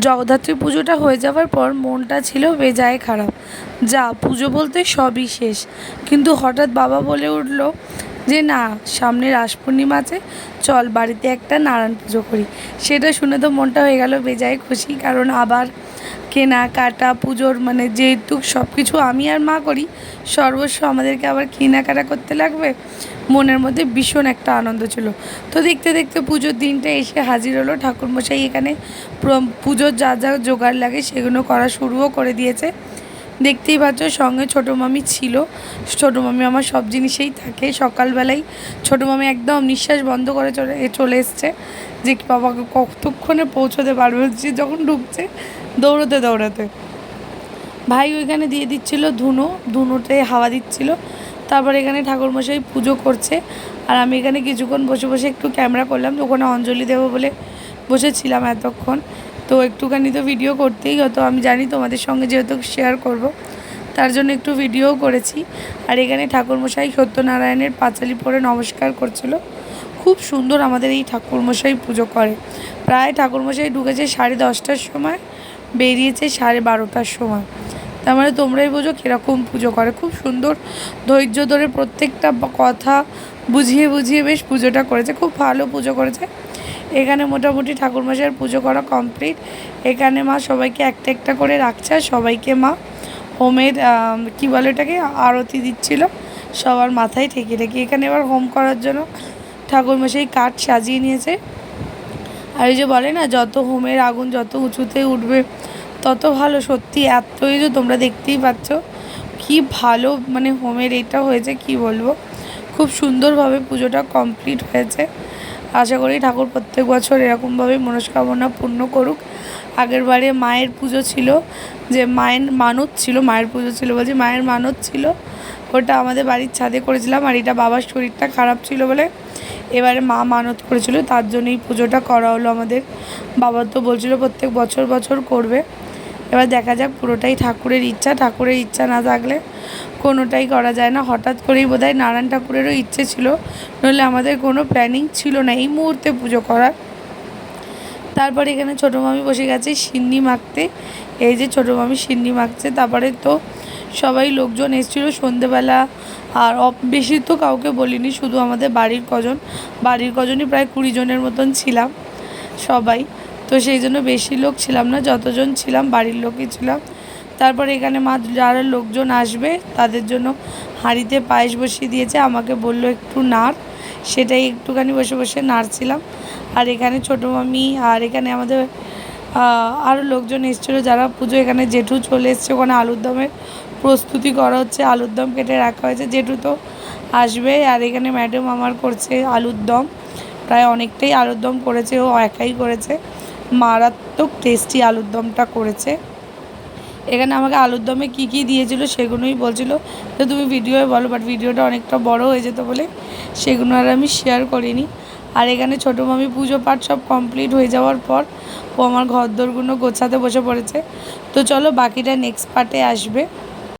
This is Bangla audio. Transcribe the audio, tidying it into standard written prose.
জগদ্ধাত্রী পুজোটা হয়ে যাওয়ার পর মনটা ছিল বেজায় খারাপ। যা পুজো বলতে সবই শেষ। কিন্তু হঠাৎ বাবা বলে উঠল যে না, সামনে রাস পূর্ণিমা আছে, চল বাড়িতে একটা নারায়ণ পুজো করি। সেটা শুনে তো মনটা হয়ে গেল বেজায় খুশি, কারণ আবার কেনাকাটা পুজোর মানে যেহেতু সব কিছু আমি আর মা করি, সর্বস্ব আমাদেরকে আবার কেনাকাটা করতে লাগবে। মনের মধ্যে ভীষণ একটা আনন্দ ছিল। তো দেখতে দেখতে পুজোর দিনটা এসে হাজির হলো। ঠাকুরমশাই এখানে পুজোর যা যা জোগাড় লাগে সেগুলো করা শুরুও করে দিয়েছে। দেখতেই পাচ্ছ সঙ্গে ছোটো মামি ছিল। ছোটো মামি আমার সব জিনিসেই থাকে। সকালবেলায় ছোটো মামি একদম নিঃশ্বাস বন্ধ করে চলে এসছে যে বাবাকে কতক্ষণে পৌঁছতে পারবে, হচ্ছে যখন ঢুকছে দৌড়োতে দৌড়াতে। ভাই ওইখানে দিয়ে দিচ্ছিল ধুনোতে হাওয়া দিচ্ছিল। তারপর এখানে ঠাকুরমশাই পুজো করছে, আর আমি এখানে কিছুক্ষণ বসে বসে একটু ক্যামেরা করলাম। তো ওখানে অঞ্জলি দেবো বলে বসেছিলাম এতক্ষণ, তো একটুখানি তো ভিডিও করতেই হতো। আমি জানি তোমাদের সঙ্গে যেহেতু শেয়ার করব, তার জন্য একটু ভিডিও করেছি। আর এখানে ঠাকুরমশাই সত্যনারায়ণের পাঁচালি পরে নমস্কার করছিল। খুব সুন্দর আমাদের এই ঠাকুরমশাই পুজো করে। প্রায় ঠাকুরমশাই ঢুকেছে 10:30টার সময়, বেরিয়েছে 12:30টার সময়। তার মানে তোমরাই বোঝো কীরকম পুজো করে। খুব সুন্দর ধৈর্য ধরে প্রত্যেকটা কথা বুঝিয়ে বুঝিয়ে বেশ পুজোটা করেছে, খুব ভালো পুজো করেছে। এখানে মোটামুটি ঠাকুরমশাইয়ের পুজো করা কমপ্লিট। এখানে মা সবাইকে একটা একটা করে রাখছে, আর সবাইকে মা হোমের কী বলে এটাকে আরতি দিচ্ছিল সবার মাথায় ঠেকে ঠেকে। এখানে এবার হোম করার জন্য ঠাকুরমশাই কাঠ সাজিয়ে নিয়েছে। আর এই যে বলে না, যত হোমের আগুন যত উঁচুতে উঠবে তত ভালো। সত্যি এতই যে তোমরা দেখতেই পাচ্ছ কি ভালো মানে হোমের এটা হয়েছে, কি বলবো। খুব সুন্দরভাবে পুজোটা কমপ্লিট হয়েছে। আশা করি ঠাকুর প্রত্যেক বছর এরকমভাবে মনস্কামনা পূর্ণ করুক। আগের বারে মায়ের পুজো ছিল, যে মায়ের মানত ছিল, মায়ের পুজো ছিল বলছি, মায়ের মানত ছিল, ওটা আমাদের বাড়ির ছাদে করেছিলাম। আর এটা বাবার শরীরটা খারাপ ছিল বলে এবারে মা মানত করেছিল, তার জন্য এই পুজোটা করা হলো আমাদের। বাবা তো বলছিল প্রত্যেক বছর বছর করবে। এবার দেখা যাক, পুরোটাই ঠাকুরের ইচ্ছা। ঠাকুরের ইচ্ছা না থাকলে কোনোটাই করা যায় না। হঠাৎ করেই বোধহয় নারায়ণ ঠাকুরেরও ইচ্ছে ছিল, নইলে আমাদের কোনো প্ল্যানিং ছিল না এই মুহূর্তে পুজো করার। তারপরে এখানে ছোটো মামি বসে গেছে সিন্নি মাখতে। এই যে ছোটো মামি সিন্নি মাখছে। তারপরে তো সবাই লোকজন এসেছিলো সন্ধেবেলা, আর বেশি তো কাউকে বলিনি, শুধু আমাদের বাড়ির কজনই প্রায় 20 জনের মতন ছিলাম সবাই। তো সেই জন্য বেশি লোক ছিলাম না, যতজন ছিলাম বাড়ির লোকই ছিলাম। তারপরে এখানে মা যারা লোকজন আসবে তাদের জন্য হাঁড়িতে পায়েস বসিয়ে দিয়েছে। আমাকে বললো একটু নাড়, সেটাই একটুখানি বসে বসে নাড়ছিলাম। আর এখানে ছোটো মামি, আর এখানে আমাদের আরও লোকজন এসেছিলো যারা পুজো, এখানে জেঠু চলে এসছে। ওখানে আলুর দমের প্রস্তুতি করা হচ্ছে, আলুর দম কেটে রাখা হয়েছে, জেঠু তো আসবে। আর এখানে ম্যাডাম আমার করছে আলুর দম, প্রায় অনেকটাই আলুর দম করেছে, ও একাই করেছে। মারাত্মক টেস্টি আলুর দমটা করেছে। এখানে আমাকে আলুর দমে কী কী দিয়েছিল সেগুলোই বলছিল, তো তুমি ভিডিওয়ে বলো, বাট ভিডিওটা অনেকটা বড় হয়ে যেত বলে সেগুলো আর আমি শেয়ার করিনি। আর এখানে ছোটো মামি পুজো পাঠ সব কমপ্লিট হয়ে যাওয়ার পর ও আমার ঘরদোরগুলো গোছাতে বসে পড়েছে। তো চলো বাকিটা নেক্সট পার্টে আসবে।